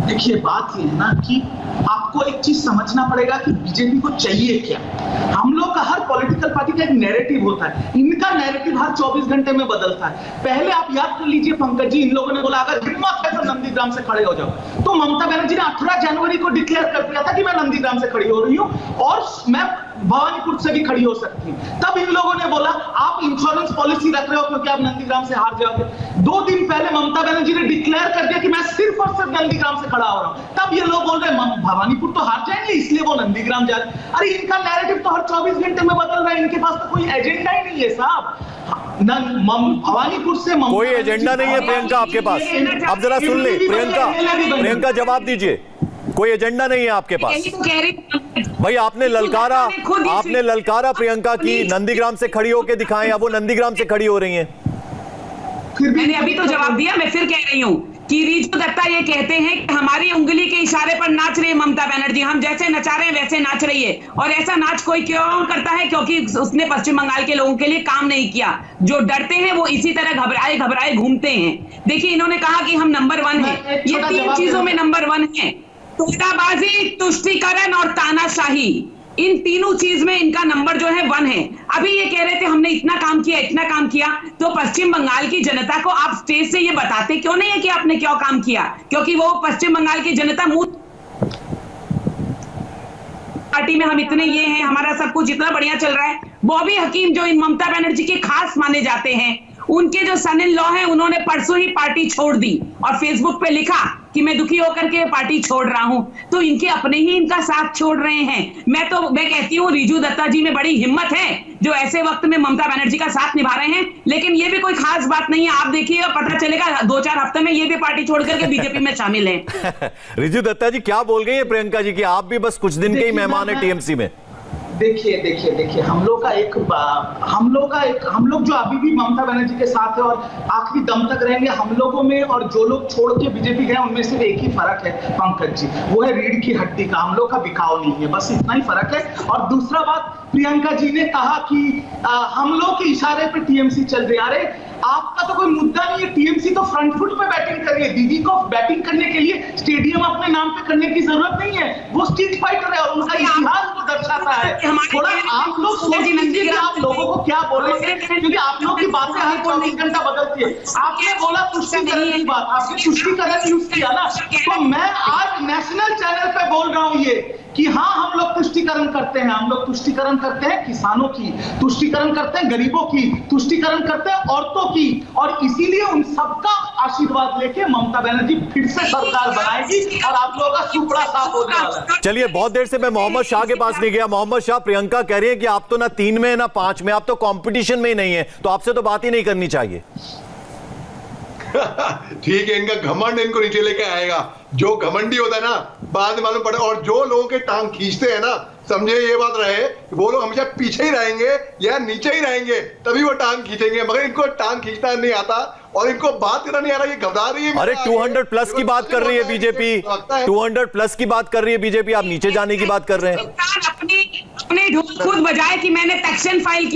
देखिए, बात ये है ना कि आपको एक चीज समझना पड़ेगा कि बीजेपी को चाहिए क्या। हम लोग का हर पॉलिटिकल पार्टी का एक नैरेटिव होता है, इनका नैरेटिव हर 24 घंटे में बदलता है। पहले आप याद कर लीजिए पंकज जी, इन लोगों ने बोला अगर हिम्मत है तो नंदीग्राम से खड़े हो जाओ, तो ममता बनर्जी ने 18 जनवरी को डिक्लेयर कर दिया था कि मैं नंदीग्राम से खड़ी हो रही हूँ और मैं भवानीपुर से भी खड़ी हो सकती हूँ। तब इन लोगों ने बोला आप इंश्योरेंस पॉलिसी रख रहे हो क्योंकि आप नंदीग्राम से हार जाओगे। 2 दिन पहले ममता बनर्जी ने डिक्लेयर कर दिया कि मैं सिर्फ और सिर्फ नंदीग्राम से खड़ा हो रहा हूँ। तब ये लोग बोल रहे हैं भवानीपुर तो हार जाएंगे इसलिए वो नंदीग्राम जा रहे। अरे इनका नैरेटिव तो हर 24 घंटे में बदल रहा है, इनके पास तो कोई एजेंडा ही नहीं है साहब। भवानीपुर से कोई एजेंडा नहीं है प्रियंका आपके पास। अब जरा सुन ले प्रियंका जवाब दीजिए, कोई एजेंडा नहीं है आपके पास। भाई आपने ललकारा प्रियंका की नंदीग्राम से खड़ी होकर दिखाएं, अब वो नंदीग्राम से खड़ी हो रही हैं। मैंने अभी तो जवाब दिया, मैं फिर कह रही हूँ कि रिजू दत्ता ये कहते हैं कि हमारी उंगली के इशारे पर नाच रही है ममता बनर्जी, हम जैसे नचा रहे हैं वैसे नाच रही है। और ऐसा नाच कोई क्यों करता है? क्योंकि उसने पश्चिम बंगाल के लोगों के लिए काम नहीं किया। जो डरते हैं वो इसी तरह घबराए घूमते हैं। देखिए, इन्होंने कहा कि हम नंबर 1 है, ये 3 चीजों में नंबर 1 है, तोताबाजी, तुष्टीकरण और तानाशाही। इन तीनों चीज में इनका नंबर जो है 1 है। अभी ये कह रहे थे हमने इतना काम किया, तो पश्चिम बंगाल की जनता को आप स्टेज से ये बताते क्यों नहीं है कि आपने क्या काम किया? क्योंकि वो पश्चिम बंगाल की जनता मुंह पार्टी में हम इतने ये हैं, हमारा सब कुछ इतना बढ़िया चल रहा है। बॉबी हकीम जो इन ममता बनर्जी के खास माने जाते हैं, उनके जो सन इन लॉ हैं, उन्होंने परसों ही पार्टी छोड़ दी और फेसबुक पे लिखा कि मैं दुखी होकर के पार्टी छोड़ रहा हूं। तो इनके अपने ही इनका साथ छोड़ रहे हैं। मैं कहती हूँ रिजू दत्ता जी में बड़ी हिम्मत है जो ऐसे वक्त में ममता बनर्जी का साथ निभा रहे हैं, लेकिन ये भी कोई खास बात नहीं है। आप देखिएगा, पता चलेगा 2-4 हफ्ते में ये भी पार्टी छोड़ करके बीजेपी में शामिल है। रिजू दत्ता जी क्या बोल गई है प्रियंका जी की आप भी बस कुछ दिन के ही मेहमान है टीएमसी में? देखिए हम लोग जो अभी भी ममता बनर्जी के साथ है और आखिरी दम तक रहेंगे, हम लोगों में और जो लोग छोड़ के बीजेपी गए उनमें सिर्फ एक ही फर्क है पंकज जी, वो है रीढ़ की हड्डी का। हम लोग का बिकाव नहीं है, बस इतना ही फर्क है। और दूसरा बात, प्रियंका जी ने कहा कि हम लोग के इशारे पे टीएमसी चल रही है। अरे आपका तो कोई मुद्दा नहीं है, टीएमसी तो फ्रंट फुट पे बैटिंग कर रही है। दीदी को बैटिंग करने के लिए स्टेडियम अपने नाम पे करने की जरूरत नहीं है, वो स्ट्रीट फाइटर है और उनका इतिहास को दर्शाता है। थोड़ा आप लोग सोच लीजिए कि आप लोगों को क्या बोलेंगे, क्योंकि आप लोग की बातें हर 24 घंटा बदलती है। आपने बोला तुष्टीकरण की बात, आपने तुष्टीकरण यूज किया ना, तो मैं आज नेशनल चैनल पे बोल रहा हूँ ये कि हाँ हम लोग तुष्टीकरण करते हैं, हम लोग तुष्टीकरण करते हैं किसानों की, तुष्टीकरण करते हैं गरीबों की, तुष्टीकरण करते हैं औरतों की। और इसीलिए उन सबका आशीर्वाद लेके ममता बनर्जी फिर से सरकार बनाएगी और आप लोगों का सुपड़ा साफ होने वाला है। चलिए, बहुत देर से मैं मोहम्मद शाह के पास नहीं गया। मोहम्मद शाह, प्रियंका कह रही है कि आप तो ना 3 में ना 5 में, आप तो कंपटीशन में ही नहीं है, तो आपसे तो बात ही नहीं करनी चाहिए। ठीक है, इनका घमंड इनको नीचे लेके आएगा। जो घमंडी होता है ना, बाद में मालूम पड़े। और जो लोगों के टांग खींचते हैं ना, समझे ये बात रहे, वो लोग हमेशा पीछे ही रहेंगे या नीचे ही रहेंगे, तभी वो टांग खींचेंगे। मगर इनको टांग खींचना नहीं आता, और इनको बात करना नहीं आ रहा, ये घबरा रही है। अरे 200 प्लस की बात कर रही है बीजेपी, 200 प्लस की बात कर रही है बीजेपी, आप नीचे जाने की बात कर रहे हैं। अपने ढोल खुद बजाए कि मैंने टैक्सन फाइल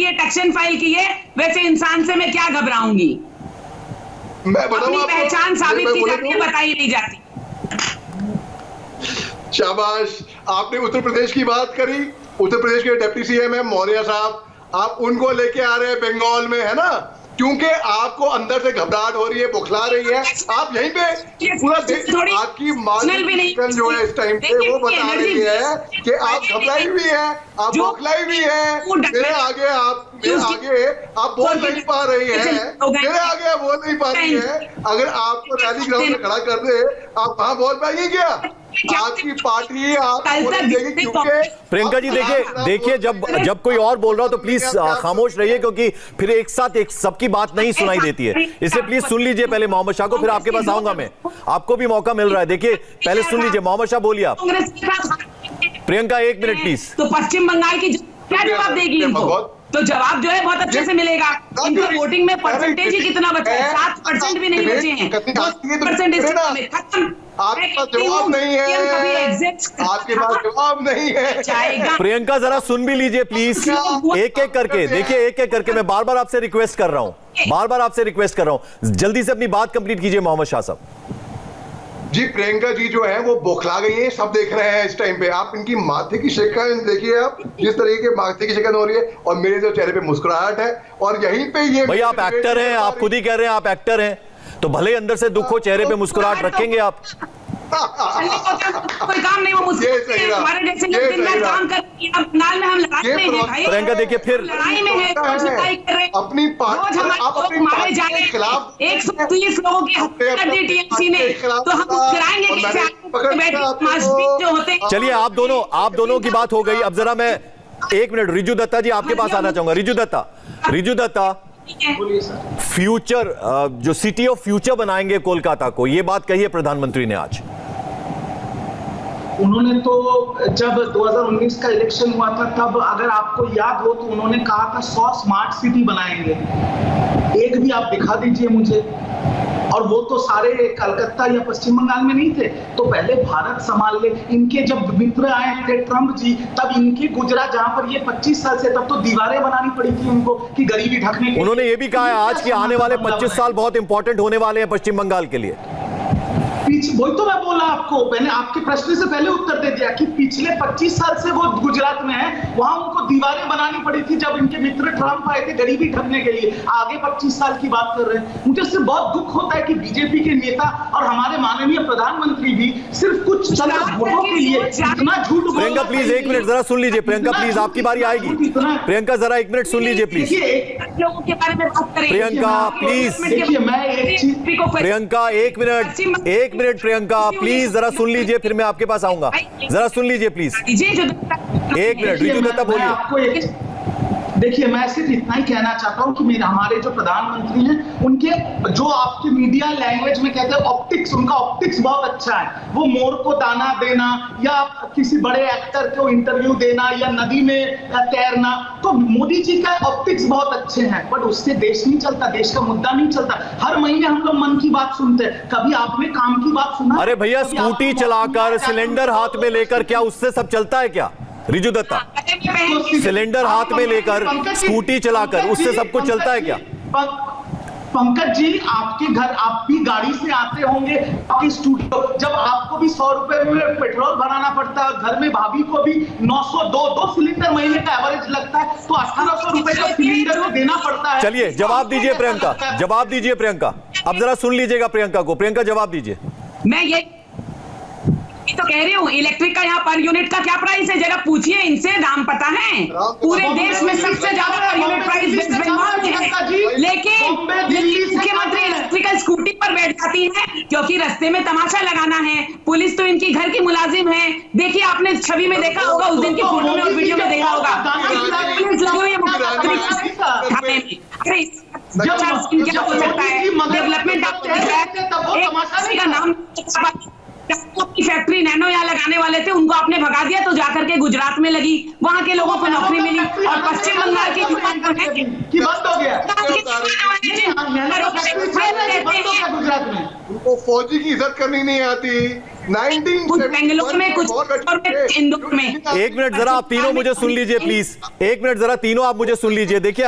की है, वैसे इंसान से मैं क्या घबराऊंगी? मैं अपनी पहचान साबित की जाती है, बताई नहीं जाती। शाबाश, आपने उत्तर प्रदेश की बात करी, उत्तर प्रदेश के डिप्टी सीएम है मौर्य साहब, आप उनको लेके आ रहे हैं बंगाल में, है ना, क्योंकि आपको अंदर से घबराहट हो रही है, बुखला रही है। आप यहीं पे पूरा देश, आपकी मानसिक जो है इस टाइम पे वो बता रही है कि आप घबराई हुई है, आप बौखलाई हुई है। मेरे आगे आप बोल नहीं पा रही है, मेरे आगे आप बोल नहीं पा रही है। अगर आपको रैली ग्राउंड में खड़ा कर दे, आप वहां बोल पाएंगे क्या? आपकी पार्टी आप प्रियंका जी देखिए जब कोई और बोल रहा हो तो प्लीज खामोश रहिए, क्योंकि फिर एक साथ सबकी बात नहीं सुनाई देती है, इसलिए प्लीज सुन लीजिए पहले मोहम्मद शाह को, फिर आपके पास आऊंगा मैं, आपको भी मौका मिल रहा है। देखिए पहले सुन लीजिए, मोहम्मद शाह बोलिए आप। Priyanka 1 minute please. तो पश्चिम बंगाल की क्या जवाब देगी इनको? तो जवाब जो है बहुत अच्छे से मिलेगा। इनका वोटिंग में परसेंटेज ही कितना बचा है? 7% भी नहीं बचे हैं। 2% खत्म। आपके पास जवाब नहीं है, आपके पास जवाब नहीं है। प्रियंका जरा सुन भी लीजिए प्लीज, एक एक करके देखिए, एक एक करके मैं बार बार आपसे रिक्वेस्ट कर रहा हूं, जल्दी से अपनी बात कंप्लीट कीजिए मोहम्मद शाह साहब। जी, प्रियंका जी जो है वो बौखला गई है, सब देख रहे हैं इस टाइम पे। आप इनकी माथे की शिकन देखिए, आप जिस तरीके के माथे की शिकन हो रही है, और मेरे जो चेहरे पे मुस्कुराहट है, और यहीं पे ये भाई आप एक्टर हैं, आप खुद ही कह रहे हैं आप एक्टर हैं, तो भले ही अंदर से दुख हो, चेहरे पे मुस्कुराहट रखेंगे आप। कोई काम नहीं, वो हमारे जैसे लोग दिन रात काम करते हैं, अब नाल में हम लड़ाई में हैं भाई। प्रियंका देखिए फिर लड़ाई में है, अपनी पार्टी मारे जा रहे हैं, 130 लोगों की हत्या कर दी टीएमसी ने, तो हम कराएंगे कैसे? जो होते। चलिए आप दोनों की बात हो गई, अब जरा मैं 1 मिनट रिजू दत्ता जी आपके पास आना चाहूंगा। रिजू दत्ता फ्यूचर, जो सिटी ऑफ फ्यूचर बनाएंगे कोलकाता को, ये बात कही है प्रधानमंत्री ने आज। उन्होंने तो जब 2019 का इलेक्शन हुआ था, तब अगर आपको याद हो तो उन्होंने कहा था 100 स्मार्ट सिटी बनाएंगे। एक भी आप दिखा दीजिए मुझे। और वो तो सारे कलकत्ता या पश्चिम बंगाल में नहीं थे, तो पहले भारत संभाल ले। इनके जब मित्र आए थे ट्रंप जी, तब इनकी गुजरात जहां पर ये 25 साल से, तब तो दीवारें बनानी पड़ी थी उनको कि गरीबी ढकने के। उन्होंने ये भी कहा है आज कि आने वाले 25 साल बहुत इंपॉर्टेंट होने वाले हैं पश्चिम बंगाल के लिए। वही तो मैं बोला आपको, मैंने आपके प्रश्न से पहले उत्तर दे दिया कि पिछले 25 साल से वो गुजरात में है, वहां उनको दीवारें बनानी पड़ी थी जब इनके मित्र ट्रंप आए थे गरीबी ढकने के लिए। आगे 25 साल की बात कर रहे हैं। मुझे इससे बहुत दुख होता है कि बीजेपी के नेता और हमारे माननीय प्रधानमंत्री भी सिर्फ कुछ चंद वोटों के लिए इतना झूठ बोल। प्रियंका प्लीज 1 मिनट जरा सुन लीजिए, प्रियंका प्लीज आपकी बारी आएगी। प्रियंका जरा 1 मिनट सुन लीजिए प्लीज। लोगों के बारे में बात करें प्रियंका प्लीज, देखिए मैं एक चीज, प्रियंका 1 मिनट प्रियंका प्लीज जरा सुन लीजिए, फिर मैं आपके पास आऊंगा। जरा सुन लीजिए प्लीज 1 मिनट। रिजू दत्ता बोलिए। देखिए मैं सिर्फ इतना ही कहना चाहता हूं कि हमारे जो प्रधानमंत्री हैं, उनके जो आपके मीडिया लैंग्वेज में कहते हैं ऑप्टिक्स, उनका ऑप्टिक्स बहुत अच्छा है। वो मोर को दाना देना या किसी बड़े एक्टर को इंटरव्यू देना या नदी में तैरना, तो मोदी जी का ऑप्टिक्स बहुत अच्छे हैं, बट उससे देश नहीं चलता, देश का मुद्दा नहीं चलता। हर महीने हम लोग मन की बात सुनते हैं, कभी आपने काम की बात सुना? अरे भैया स्कूटी चलाकर सिलेंडर हाथ में लेकर क्या उससे सब चलता है क्या? रिजू दत्ता, सिलेंडर हाथ में लेकर स्कूटी चलाकर उससे सब कुछ चलता है क्या? पंकज जी, आपके घर आप भी गाड़ी से आते होंगे, आपके स्टूडियो, जब आपको भी 100 रुपए में पेट्रोल भराना पड़ता है, घर में भाभी को भी 902 सिलेंडर महीने का एवरेज लगता है, तो 1800 रुपए का सिलेंडर को देना पड़ता है। चलिए जवाब दीजिए प्रियंका, जवाब दीजिए प्रियंका। अब जरा सुन लीजिएगा प्रियंका को। प्रियंका जवाब दीजिए। मैं ये तो कह रही हूँ, इलेक्ट्रिक का यहाँ पर यूनिट का क्या प्राइस है, जरा पूछिए इनसे, दाम पता है? पूरे देश में सबसे ज्यादा per unit price waste Bengal में है, लेकिन मुख्यमंत्री इलेक्ट्रिकल स्कूटी पर बैठ जाती है क्योंकि रास्ते में तमाशा लगाना है। पुलिस तो इनकी घर की मुलाजिम है। देखिए आपने छवि में देखा होगा, उस दिन की फोटो में और वीडियो में देखा होगा, पुलिस लगी हुई है। क्या हो सकता है डेवलपमेंट का नाम अपनी फैक्ट्री नैनो यहाँ लगाने वाले थे, उनको आपने भगा दिया तो जाकर के गुजरात में लगी, वहां के लोगों को नौकरी मिली। और पश्चिम बंगाल की कि बंद हो गया गुजरात में। उनको फौजी की इज्जत करनी नहीं आती। कुछ बेंगलोर में, कुछ इंदौर में। एक मिनट जरा आप तीनों मुझे सुन लीजिए प्लीज, एक मिनट जरा तीनों आप मुझे सुन लीजिए। देखिए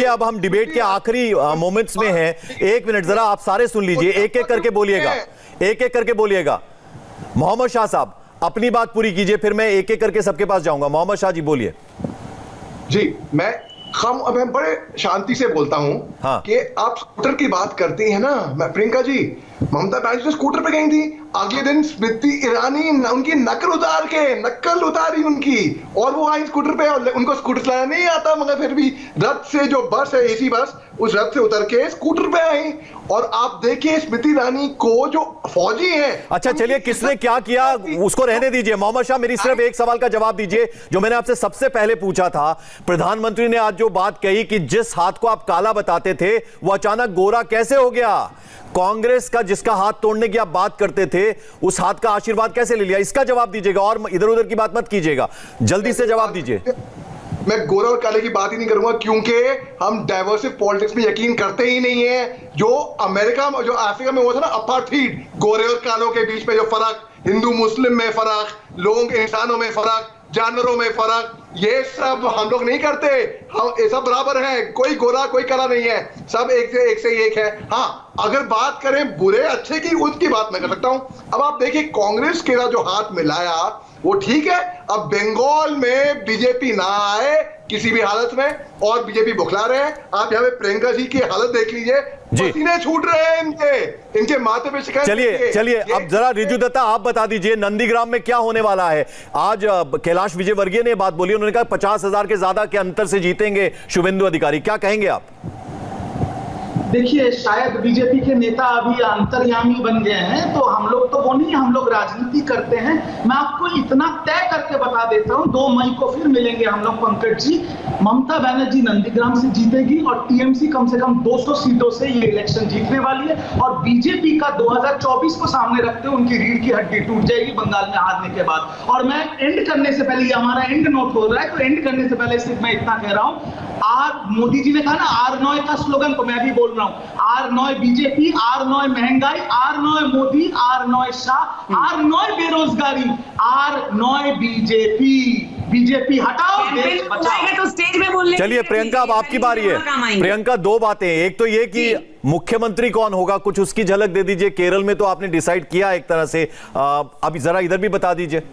अब हम डिबेट के आखिरी मोमेंट्स में हैं। एक मिनट जरा आप सारे सुन लीजिए, एक एक करके बोलिएगा, एक एक करके बोलिएगा। मोहम्मद शाह साहब अपनी बात पूरी कीजिए, फिर मैं एक एक करके सबके पास जाऊंगा। मोहम्मद शाह जी बोलिए। जी मैं बड़े शांति से बोलता हूं। हाँ। कि आप स्कूटर की बात करती हैं ना, मैं प्रियंका जी, ममता बनर्जी तो स्कूटर पे गई थी, अगले दिन स्मृति ईरानी उनकी नकल उतारी उनकी, और वो आई स्कूटर पे, और उनको स्कूटर चलाना नहीं आता, मगर फिर भी रथ से, जो बस है एसी बस, उस रथ से उतर के स्कूटर पे आई। और आप देखिए स्मृति ईरानी को जो फौजी हैं। अच्छा चलिए, किसने क्या किया उसको रहने दीजिए। मोहम्मद शाह मेरी सिर्फ एक सवाल का जवाब दीजिए जो मैंने आपसे सबसे पहले पूछा था। प्रधानमंत्री ने आज जो बात कही कि जिस हाथ को आप काला बताते थे वो अचानक गोरा कैसे हो गया? कांग्रेस का जिसका हाथ तोड़ने की आप बात करते थे उस हाथ का आशीर्वाद कैसे ले लिया? इसका जवाब दीजिएगा और इधर उधर की बात मत कीजिएगा, जल्दी से जवाब दीजिए। मैं गोरा और काले की बात ही नहीं करूंगा, क्योंकि हम डाइवर्सिव पॉलिटिक्स में यकीन करते ही नहीं है। जो अमेरिका में, जो अफ्रीका में हुआ था ना अपार्थाइड, गोरे और कालों के बीच में जो फर्क, हिंदू मुस्लिम में फर्क, लोगों के इंसानों में फर्क, जानवरों में फर्क, ये सब हम लोग नहीं करते। हम ये सब बराबर हैं, कोई गोरा कोई काला नहीं है, सब एक से एक है। हाँ, अगर बात करें बुरे अच्छे की, उसकी बात मैं कर सकता हूं। अब आप देखिए कांग्रेस के जो हाथ मिलाया वो ठीक है। अब बंगाल में बीजेपी ना आए किसी भी हालत में, और बीजेपी बुखला रहे हैं। आप यहाँ पे प्रियंका जी की हालत देख लीजिए, पसीने छूट रहे हैं इनके माथे पे शिकायत। चलिए अब जरा रिजू दत्ता आप बता दीजिए नंदीग्राम में क्या होने वाला है। आज कैलाश विजयवर्गीय ने बात बोली, उन्होंने कहा 50,000 के ज्यादा के अंतर से जीतेंगे शुभेंदु अधिकारी, क्या कहेंगे आप? देखिए, शायद बीजेपी के नेता अभी अंतर्यामी बन गए हैं, तो हम लोग तो वो नहीं, हम लोग राजनीति करते हैं। मैं आपको इतना तय करके बता देता हूं, 2 मई को फिर मिलेंगे हम लोग पंकज जी। ममता बनर्जी नंदीग्राम से जीतेगी और टीएमसी कम से कम 200 सीटों से ये इलेक्शन जीतने वाली है। और बीजेपी का 2024 को सामने रखते हुए उनकी रीढ़ की हड्डी टूट जाएगी बंगाल में हारने के बाद। और मैं एंड करने से पहले, ये हमारा एंड नोट हो रहा है, तो एंड करने से पहले सिर्फ मैं इतना कह रहा हूं, मोदी जी ने कहा ना R9 का स्लोगन, तो मैं भी बोल रहा हूं, R9 बीजेपी, R9 महंगाई, R9 Modi, R9 Shah, R9 बेरोजगारी, R9 बीजेपी हटाओ, देश बचाओ। तो स्टेज में बोलने। चलिए प्रियंका अब आपकी बारी है। प्रियंका 2 बातें, एक तो ये कि मुख्यमंत्री कौन होगा, कुछ उसकी झलक दे दीजिए। केरल में तो आपने डिसाइड किया एक तरह से, अभी जरा इधर भी बता दीजिए।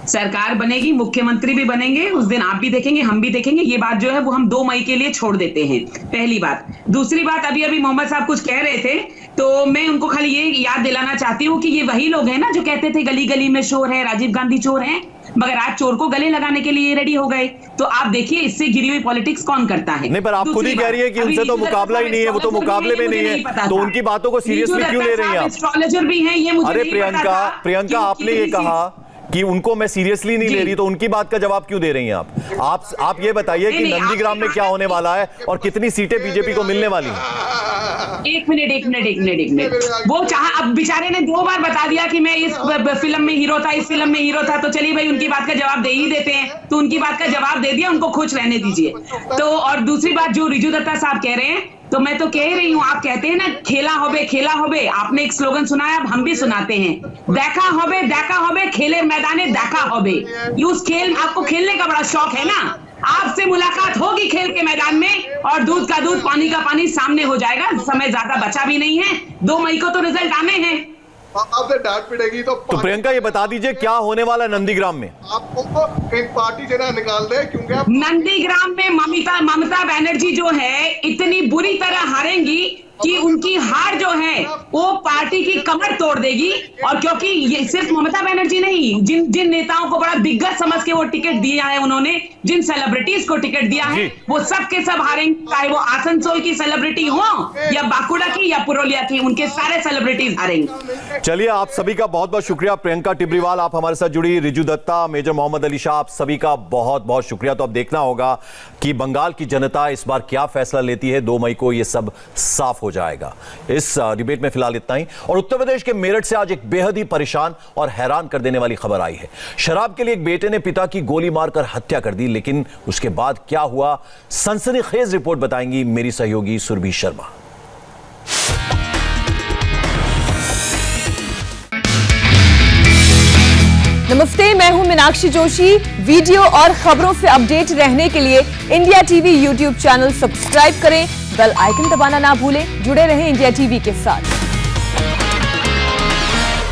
सरकार बनेगी, मुख्यमंत्री भी बनेंगे, उस दिन आप भी देखेंगे, हम भी देखेंगे। ये बात जो है वो हम 2 मई के लिए छोड़ देते हैं, पहली बात। दूसरी बात, अभी मोहम्मद साहब कुछ कह रहे थे, तो मैं उनको खाली ये याद दिलाना चाहती हूँ कि ये वही लोग हैं ना जो कहते थे गली गली में चोर है, राजीव गांधी चोर है, मगर आज चोर को गले लगाने के लिए रेडी हो गए। तो आप देखिए इससे गिरी हुई पॉलिटिक्स कौन करता है। नहीं, पर आप खुद ही कह रही है कि उनसे तो मुकाबला ही नहीं है, वो तो मुकाबले में नहीं है, तो उनकी बातों को सीरियसली क्यों ले रही हैं आप? एस्ट्रोलॉजर भी हैं, ये मुझे अरे प्रियंका आपने ये कहा कि उनको मैं सीरियसली नहीं ले रही, तो उनकी बात का जवाब क्यों दे रही हैं आप ये बताइए कि नंदीग्राम में क्या होने वाला है और कितनी सीटें बीजेपी को मिलने वाली हैं? एक मिनट। वो अब बेचारे ने 2 बार बता दिया कि मैं इस फिल्म में हीरो था, इस फिल्म में हीरो था, तो चलिए भाई उनकी बात का जवाब दे ही देते हैं। तो उनकी बात का जवाब दे दिया, उनको खुश रहने दीजिए। तो और दूसरी बात जो रिजू दत्ता साहब कह रहे हैं, तो मैं तो कह रही हूँ, आप कहते हैं ना खेला होबे, आपने एक स्लोगन सुनाया, अब हम भी सुनाते हैं, देखा होबे खेले मैदाने देखा होबे। उस खेल, आपको खेलने का बड़ा शौक है ना, आपसे मुलाकात होगी खेल के मैदान में, और दूध का दूध पानी का पानी सामने हो जाएगा। समय ज्यादा बचा भी नहीं है, 2 मई को तो रिजल्ट आने हैं। आपसे डांट पिटेगी तो प्रियंका ये बता दीजिए क्या होने वाला है नंदीग्राम में? आपको एक पार्टी से ना निकाल दे, क्योंकि आप नंदीग्राम में ममता बनर्जी जो है इतनी बुरी तरह हारेंगी कि उनकी हार जो है वो पार्टी की कमर तोड़ देगी। और क्योंकि ये सिर्फ ममता बनर्जी नहीं, जिन नेताओं को बड़ा दिग्गज समझ के वो टिकट दिया है उन्होंने, जिन सेलिब्रिटीज को टिकट दिया है, वो सब के सब हारेंगे, चाहे वो आसनसोल की सेलिब्रिटी हो या बांकुड़ा की या पुरुलिया की, उनके सारे सेलिब्रिटीज हारेंगे। चलिए आप सभी का बहुत बहुत शुक्रिया। प्रियंका टिब्रीवाल आप हमारे साथ जुड़ी, रिजू दत्ता, मेजर मोहम्मद अली शाह, आप सभी का बहुत बहुत शुक्रिया। तो अब देखना होगा कि बंगाल की जनता इस बार क्या फैसला लेती है, 2 मई को ये सब साफ हो जाएगा। इस डिबेट में फिलहाल इतना ही। और उत्तर प्रदेश के मेरठ से आज एक बेहद ही परेशान और हैरान कर देने वाली खबर आई है। शराब के लिए एक बेटे ने पिता की गोली मारकर हत्या कर दी, लेकिन उसके बाद क्या हुआ, सनसनीखेज रिपोर्ट बताएंगी मेरी सहयोगी सुरभि शर्मा। नमस्ते, मैं हूं मीनाक्षी जोशी। वीडियो और खबरों से अपडेट रहने के लिए India TV YouTube channel subscribe करें, बेल आइकन दबाना ना भूलें। जुड़े रहें इंडिया टीवी के साथ।